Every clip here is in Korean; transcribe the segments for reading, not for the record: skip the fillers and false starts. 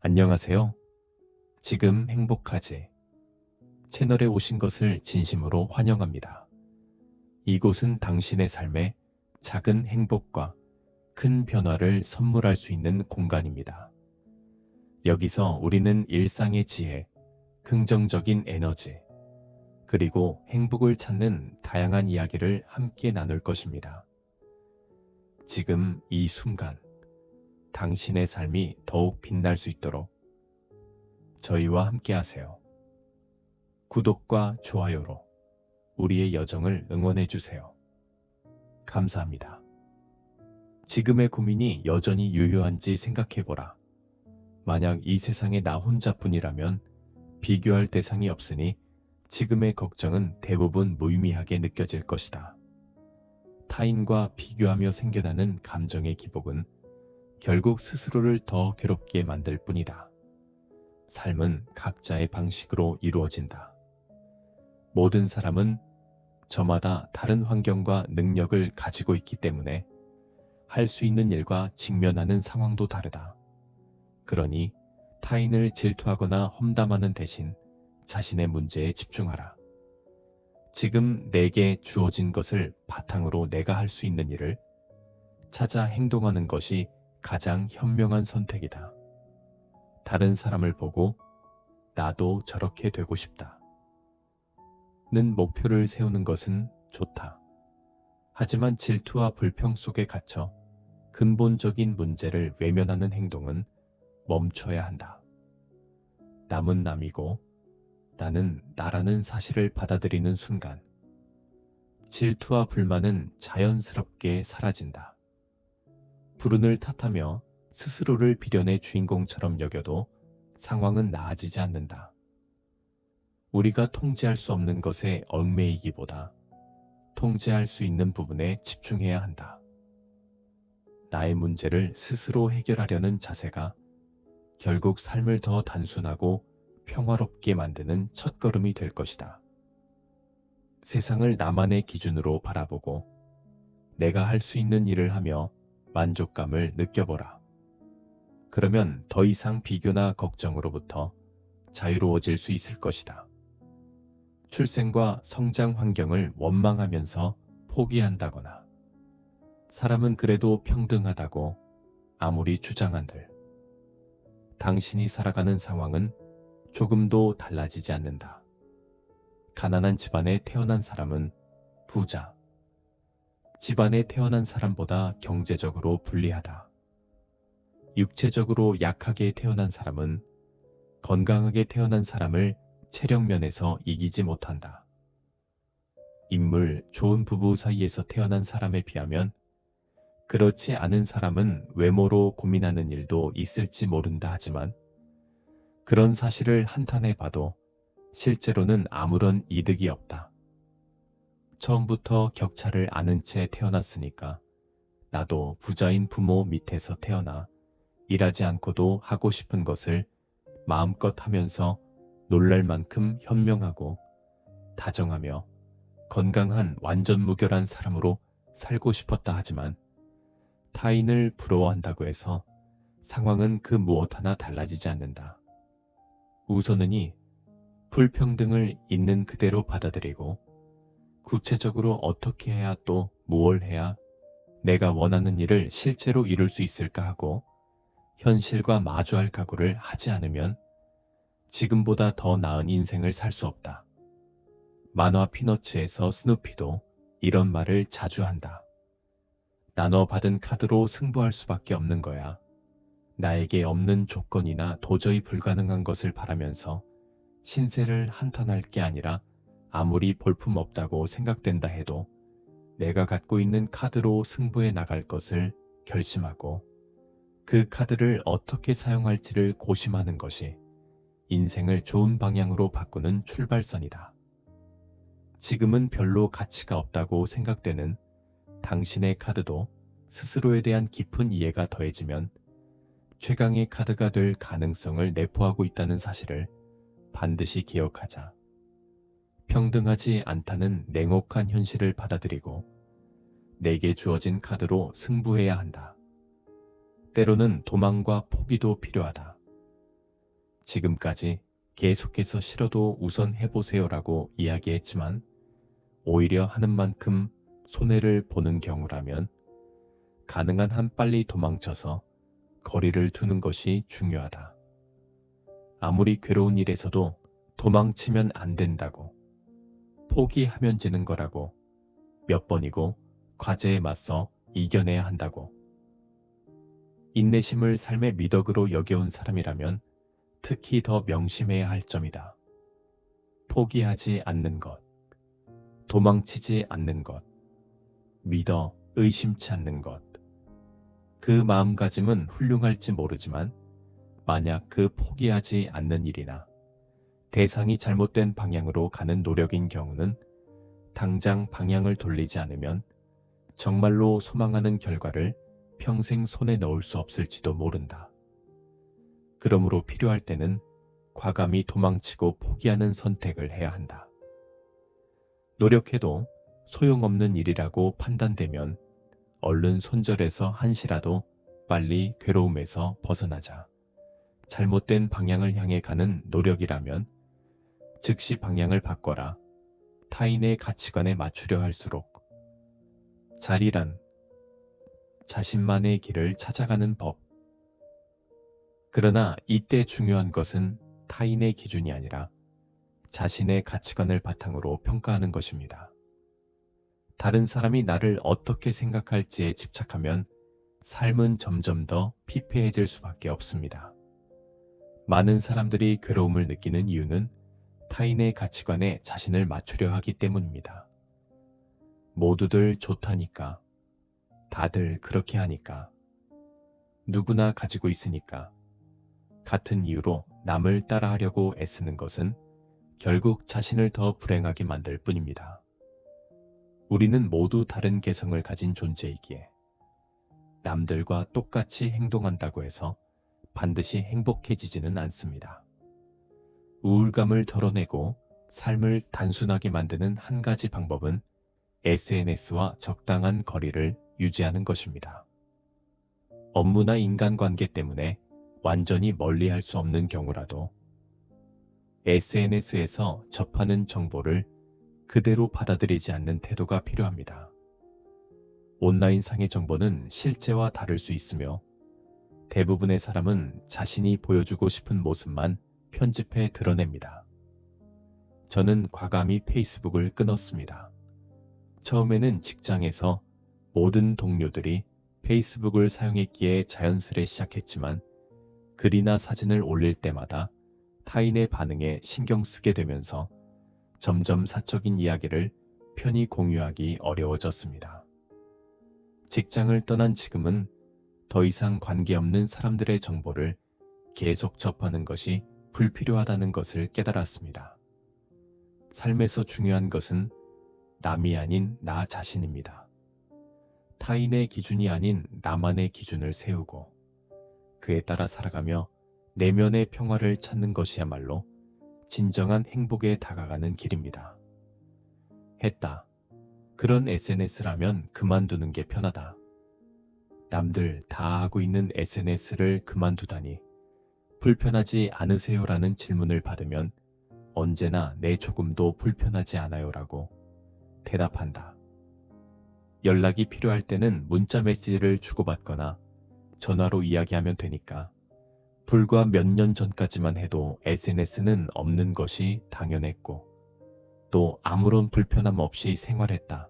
안녕하세요. 지금 행복하지? 채널에 오신 것을 진심으로 환영합니다. 이곳은 당신의 삶에 작은 행복과 큰 변화를 선물할 수 있는 공간입니다. 여기서 우리는 일상의 지혜, 긍정적인 에너지, 그리고 행복을 찾는 다양한 이야기를 함께 나눌 것입니다. 지금 이 순간, 당신의 삶이 더욱 빛날 수 있도록 저희와 함께 하세요. 구독과 좋아요로 우리의 여정을 응원해 주세요. 감사합니다. 지금의 고민이 여전히 유효한지 생각해보라. 만약 이 세상에 나 혼자뿐이라면 비교할 대상이 없으니 지금의 걱정은 대부분 무의미하게 느껴질 것이다. 타인과 비교하며 생겨나는 감정의 기복은 결국 스스로를 더 괴롭게 만들 뿐이다. 삶은 각자의 방식으로 이루어진다. 모든 사람은 저마다 다른 환경과 능력을 가지고 있기 때문에 할 수 있는 일과 직면하는 상황도 다르다. 그러니 타인을 질투하거나 험담하는 대신 자신의 문제에 집중하라. 지금 내게 주어진 것을 바탕으로 내가 할 수 있는 일을 찾아 행동하는 것이 가장 현명한 선택이다. 다른 사람을 보고 나도 저렇게 되고 싶다 는 목표를 세우는 것은 좋다. 하지만 질투와 불평 속에 갇혀 근본적인 문제를 외면하는 행동은 멈춰야 한다. 남은 남이고 나는 나라는 사실을 받아들이는 순간 질투와 불만은 자연스럽게 사라진다. 불운을 탓하며 스스로를 비련의 주인공처럼 여겨도 상황은 나아지지 않는다. 우리가 통제할 수 없는 것에 얽매이기보다 통제할 수 있는 부분에 집중해야 한다. 나의 문제를 스스로 해결하려는 자세가 결국 삶을 더 단순하고 평화롭게 만드는 첫걸음이 될 것이다. 세상을 나만의 기준으로 바라보고 내가 할 수 있는 일을 하며 만족감을 느껴보라. 그러면 더 이상 비교나 걱정으로부터 자유로워질 수 있을 것이다. 출생과 성장 환경을 원망하면서 포기한다거나 사람은 그래도 평등하다고 아무리 주장한들 당신이 살아가는 상황은 조금도 달라지지 않는다. 가난한 집안에 태어난 사람은 부자, 집안에 태어난 사람보다 경제적으로 불리하다. 육체적으로 약하게 태어난 사람은 건강하게 태어난 사람을 체력면에서 이기지 못한다. 인물 좋은 부부 사이에서 태어난 사람에 비하면 그렇지 않은 사람은 외모로 고민하는 일도 있을지 모른다 하지만 그런 사실을 한탄해 봐도 실제로는 아무런 이득이 없다. 처음부터 격차를 아는 채 태어났으니까 나도 부자인 부모 밑에서 태어나 일하지 않고도 하고 싶은 것을 마음껏 하면서 놀랄 만큼 현명하고 다정하며 건강한 완전 무결한 사람으로 살고 싶었다 하지만 타인을 부러워한다고 해서 상황은 그 무엇 하나 달라지지 않는다. 우선은이 불평등을 있는 그대로 받아들이고 구체적으로 어떻게 해야 또 무엇을 해야 내가 원하는 일을 실제로 이룰 수 있을까 하고 현실과 마주할 각오를 하지 않으면 지금보다 더 나은 인생을 살 수 없다. 만화 피너츠에서 스누피도 이런 말을 자주 한다. 나눠 받은 카드로 승부할 수밖에 없는 거야. 나에게 없는 조건이나 도저히 불가능한 것을 바라면서 신세를 한탄할 게 아니라 아무리 볼품없다고 생각된다 해도 내가 갖고 있는 카드로 승부에 나갈 것을 결심하고 그 카드를 어떻게 사용할지를 고심하는 것이 인생을 좋은 방향으로 바꾸는 출발선이다. 지금은 별로 가치가 없다고 생각되는 당신의 카드도 스스로에 대한 깊은 이해가 더해지면 최강의 카드가 될 가능성을 내포하고 있다는 사실을 반드시 기억하자. 평등하지 않다는 냉혹한 현실을 받아들이고 내게 주어진 카드로 승부해야 한다. 때로는 도망과 포기도 필요하다. 지금까지 계속해서 싫어도 우선 해보세요라고 이야기했지만 오히려 하는 만큼 손해를 보는 경우라면 가능한 한 빨리 도망쳐서 거리를 두는 것이 중요하다. 아무리 괴로운 일에서도 도망치면 안 된다고, 포기하면 지는 거라고, 몇 번이고 과제에 맞서 이겨내야 한다고. 인내심을 삶의 미덕으로 여겨온 사람이라면 특히 더 명심해야 할 점이다. 포기하지 않는 것, 도망치지 않는 것, 믿어 의심치 않는 것. 그 마음가짐은 훌륭할지 모르지만 만약 그 포기하지 않는 일이나 대상이 잘못된 방향으로 가는 노력인 경우는 당장 방향을 돌리지 않으면 정말로 소망하는 결과를 평생 손에 넣을 수 없을지도 모른다. 그러므로 필요할 때는 과감히 도망치고 포기하는 선택을 해야 한다. 노력해도 소용없는 일이라고 판단되면 얼른 손절해서 한시라도 빨리 괴로움에서 벗어나자. 잘못된 방향을 향해 가는 노력이라면 즉시 방향을 바꿔라. 타인의 가치관에 맞추려 할수록 자리란 자신만의 길을 찾아가는 법. 그러나 이때 중요한 것은 타인의 기준이 아니라 자신의 가치관을 바탕으로 평가하는 것입니다. 다른 사람이 나를 어떻게 생각할지에 집착하면 삶은 점점 더 피폐해질 수밖에 없습니다. 많은 사람들이 괴로움을 느끼는 이유는 타인의 가치관에 자신을 맞추려 하기 때문입니다. 모두들 좋다니까, 다들 그렇게 하니까, 누구나 가지고 있으니까, 같은 이유로 남을 따라하려고 애쓰는 것은 결국 자신을 더 불행하게 만들 뿐입니다. 우리는 모두 다른 개성을 가진 존재이기에 남들과 똑같이 행동한다고 해서 반드시 행복해지지는 않습니다. 우울감을 덜어내고 삶을 단순하게 만드는 한 가지 방법은 SNS와 적당한 거리를 유지하는 것입니다. 업무나 인간관계 때문에 완전히 멀리할 수 없는 경우라도 SNS에서 접하는 정보를 그대로 받아들이지 않는 태도가 필요합니다. 온라인상의 정보는 실제와 다를 수 있으며 대부분의 사람은 자신이 보여주고 싶은 모습만 편집해 드러냅니다. 저는 과감히 페이스북을 끊었습니다. 처음에는 직장에서 모든 동료들이 페이스북을 사용했기에 자연스레 시작했지만 글이나 사진을 올릴 때마다 타인의 반응에 신경 쓰게 되면서 점점 사적인 이야기를 편히 공유하기 어려워졌습니다. 직장을 떠난 지금은 더 이상 관계없는 사람들의 정보를 계속 접하는 것이 불필요하다는 것을 깨달았습니다. 삶에서 중요한 것은 남이 아닌 나 자신입니다. 타인의 기준이 아닌 나만의 기준을 세우고 그에 따라 살아가며 내면의 평화를 찾는 것이야말로 진정한 행복에 다가가는 길입니다. 했다. 그런 SNS라면 그만두는 게 편하다. 남들 다 하고 있는 SNS를 그만두다니 불편하지 않으세요라는 질문을 받으면 언제나 내 조금도 불편하지 않아요라고 대답한다. 연락이 필요할 때는 문자 메시지를 주고받거나 전화로 이야기하면 되니까 불과 몇 년 전까지만 해도 SNS는 없는 것이 당연했고 또 아무런 불편함 없이 생활했다.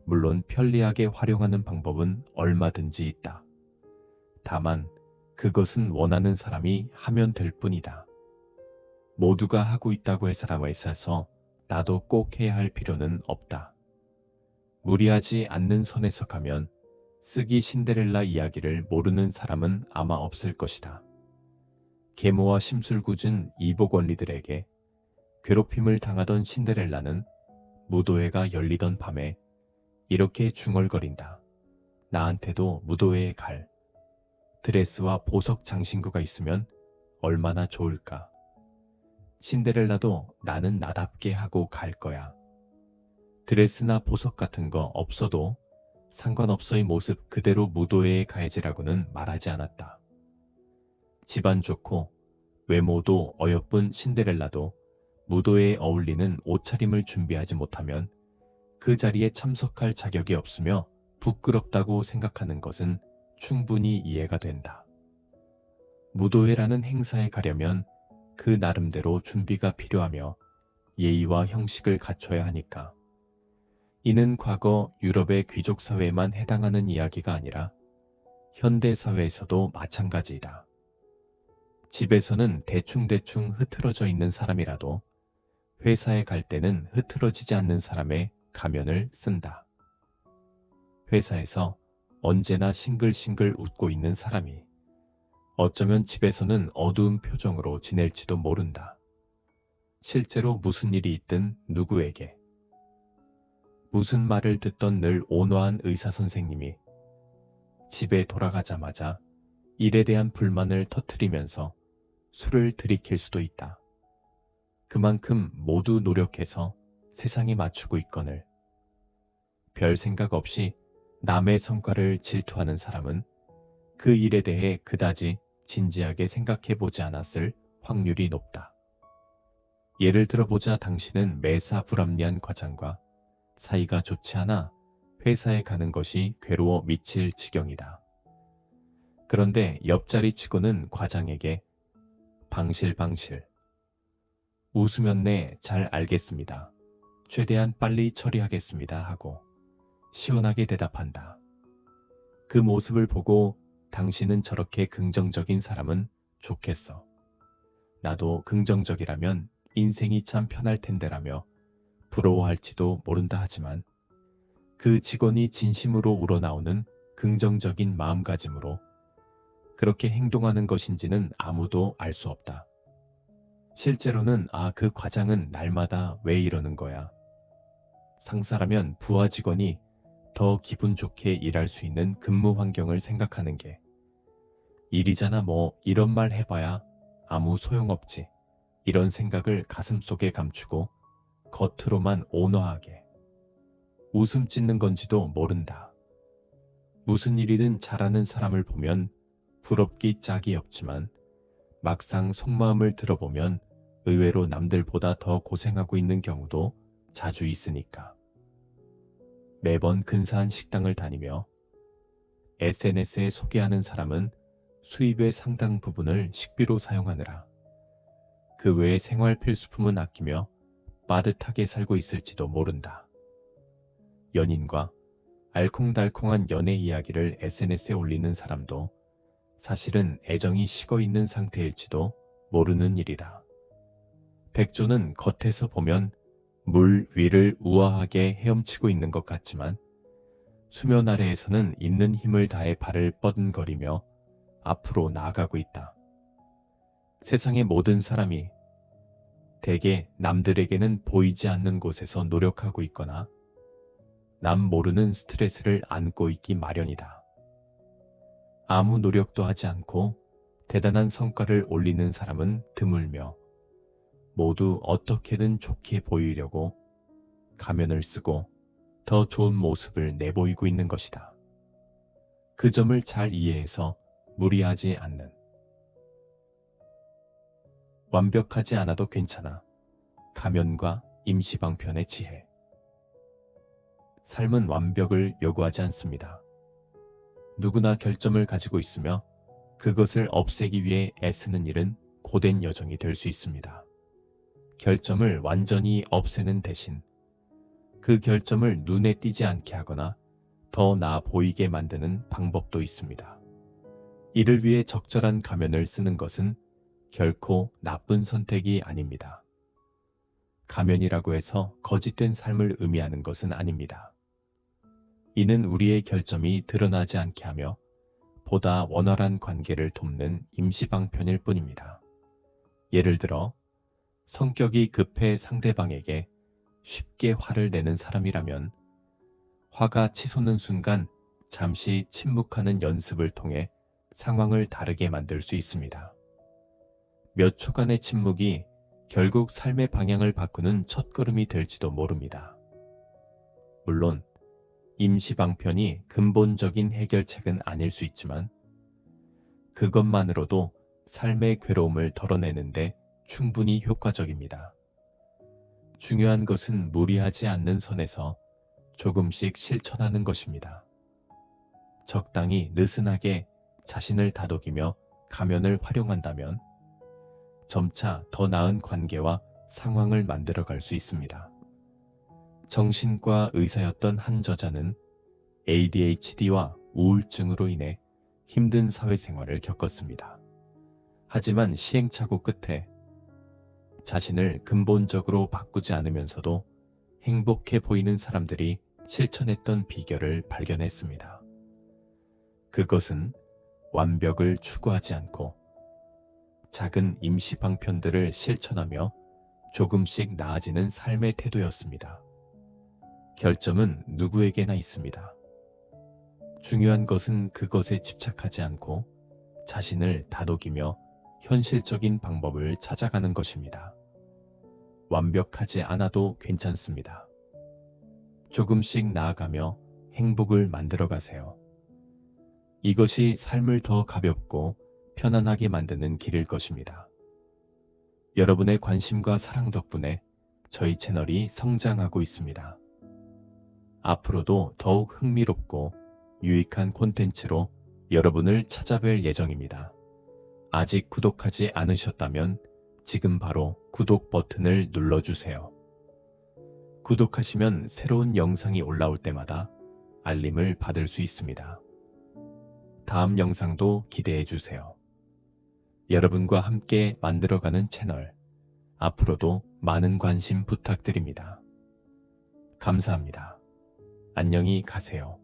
물론 편리하게 활용하는 방법은 얼마든지 있다. 다만 그것은 원하는 사람이 하면 될 뿐이다. 모두가 하고 있다고 해서 있어서 나도 꼭 해야 할 필요는 없다. 무리하지 않는 선에서 가면 쓰기 신데렐라 이야기를 모르는 사람은 아마 없을 것이다. 계모와 심술궂은 이복 원리들에게 괴롭힘을 당하던 신데렐라는 무도회가 열리던 밤에 이렇게 중얼거린다. 나한테도 무도회에 갈 드레스와 보석 장신구가 있으면 얼마나 좋을까. 신데렐라도 나는 나답게 하고 갈 거야. 드레스나 보석 같은 거 없어도 상관없어의 모습 그대로 무도회에 가야지라고는 말하지 않았다. 집안 좋고 외모도 어여쁜 신데렐라도 무도회에 어울리는 옷차림을 준비하지 못하면 그 자리에 참석할 자격이 없으며 부끄럽다고 생각하는 것은 충분히 이해가 된다. 무도회라는 행사에 가려면 그 나름대로 준비가 필요하며 예의와 형식을 갖춰야 하니까. 이는 과거 유럽의 귀족 사회에만 해당하는 이야기가 아니라 현대 사회에서도 마찬가지이다. 집에서는 대충대충 흐트러져 있는 사람이라도 회사에 갈 때는 흐트러지지 않는 사람의 가면을 쓴다. 회사에서 언제나 싱글싱글 웃고 있는 사람이 어쩌면 집에서는 어두운 표정으로 지낼지도 모른다. 실제로 무슨 일이 있든 누구에게 무슨 말을 듣던 늘 온화한 의사 선생님이 집에 돌아가자마자 일에 대한 불만을 터뜨리면서 술을 들이킬 수도 있다. 그만큼 모두 노력해서 세상에 맞추고 있거늘 별 생각 없이 남의 성과를 질투하는 사람은 그 일에 대해 그다지 진지하게 생각해보지 않았을 확률이 높다. 예를 들어보자. 당신은 매사 불합리한 과장과 사이가 좋지 않아 회사에 가는 것이 괴로워 미칠 지경이다. 그런데 옆자리 치고는 과장에게 방실방실 웃으면 네, 잘 알겠습니다. 최대한 빨리 처리하겠습니다 하고 시원하게 대답한다. 그 모습을 보고 당신은 저렇게 긍정적인 사람은 좋겠어. 나도 긍정적이라면 인생이 참 편할 텐데라며 부러워할지도 모른다 하지만 그 직원이 진심으로 우러나오는 긍정적인 마음가짐으로 그렇게 행동하는 것인지는 아무도 알 수 없다. 실제로는 그 과장은 날마다 왜 이러는 거야. 상사라면 부하 직원이 더 기분 좋게 일할 수 있는 근무 환경을 생각하는 게 일이잖아 뭐 이런 말 해봐야 아무 소용없지. 이런 생각을 가슴속에 감추고 겉으로만 온화하게 웃음 짓는 건지도 모른다. 무슨 일이든 잘하는 사람을 보면 부럽기 짝이 없지만 막상 속마음을 들어보면 의외로 남들보다 더 고생하고 있는 경우도 자주 있으니까. 매번 근사한 식당을 다니며 SNS에 소개하는 사람은 수입의 상당 부분을 식비로 사용하느라 그 외의 생활 필수품은 아끼며 빠듯하게 살고 있을지도 모른다. 연인과 알콩달콩한 연애 이야기를 SNS에 올리는 사람도 사실은 애정이 식어 있는 상태일지도 모르는 일이다. 백조는 겉에서 보면 물 위를 우아하게 헤엄치고 있는 것 같지만 수면 아래에서는 있는 힘을 다해 발을 뻗은거리며 앞으로 나아가고 있다. 세상의 모든 사람이 대개 남들에게는 보이지 않는 곳에서 노력하고 있거나 남 모르는 스트레스를 안고 있기 마련이다. 아무 노력도 하지 않고 대단한 성과를 올리는 사람은 드물며 모두 어떻게든 좋게 보이려고 가면을 쓰고 더 좋은 모습을 내보이고 있는 것이다. 그 점을 잘 이해해서 무리하지 않는. 완벽하지 않아도 괜찮아. 가면과 임시방편의 지혜. 삶은 완벽을 요구하지 않습니다. 누구나 결점을 가지고 있으며 그것을 없애기 위해 애쓰는 일은 고된 여정이 될 수 있습니다. 결점을 완전히 없애는 대신 그 결점을 눈에 띄지 않게 하거나 더 나아 보이게 만드는 방법도 있습니다. 이를 위해 적절한 가면을 쓰는 것은 결코 나쁜 선택이 아닙니다. 가면이라고 해서 거짓된 삶을 의미하는 것은 아닙니다. 이는 우리의 결점이 드러나지 않게 하며 보다 원활한 관계를 돕는 임시방편일 뿐입니다. 예를 들어 성격이 급해 상대방에게 쉽게 화를 내는 사람이라면 화가 치솟는 순간 잠시 침묵하는 연습을 통해 상황을 다르게 만들 수 있습니다. 몇 초간의 침묵이 결국 삶의 방향을 바꾸는 첫걸음이 될지도 모릅니다. 물론 임시방편이 근본적인 해결책은 아닐 수 있지만 그것만으로도 삶의 괴로움을 덜어내는데 충분히 효과적입니다. 중요한 것은 무리하지 않는 선에서 조금씩 실천하는 것입니다. 적당히 느슨하게 자신을 다독이며 가면을 활용한다면 점차 더 나은 관계와 상황을 만들어갈 수 있습니다. 정신과 의사였던 한 저자는 ADHD와 우울증으로 인해 힘든 사회생활을 겪었습니다. 하지만 시행착오 끝에 자신을 근본적으로 바꾸지 않으면서도 행복해 보이는 사람들이 실천했던 비결을 발견했습니다. 그것은 완벽을 추구하지 않고 작은 임시 방편들을 실천하며 조금씩 나아지는 삶의 태도였습니다. 결점은 누구에게나 있습니다. 중요한 것은 그것에 집착하지 않고 자신을 다독이며 현실적인 방법을 찾아가는 것입니다. 완벽하지 않아도 괜찮습니다. 조금씩 나아가며 행복을 만들어 가세요. 이것이 삶을 더 가볍고 편안하게 만드는 길일 것입니다. 여러분의 관심과 사랑 덕분에 저희 채널이 성장하고 있습니다. 앞으로도 더욱 흥미롭고 유익한 콘텐츠로 여러분을 찾아뵐 예정입니다. 아직 구독하지 않으셨다면 지금 바로 구독 버튼을 눌러주세요. 구독하시면 새로운 영상이 올라올 때마다 알림을 받을 수 있습니다. 다음 영상도 기대해 주세요. 여러분과 함께 만들어가는 채널, 앞으로도 많은 관심 부탁드립니다. 감사합니다. 안녕히 가세요.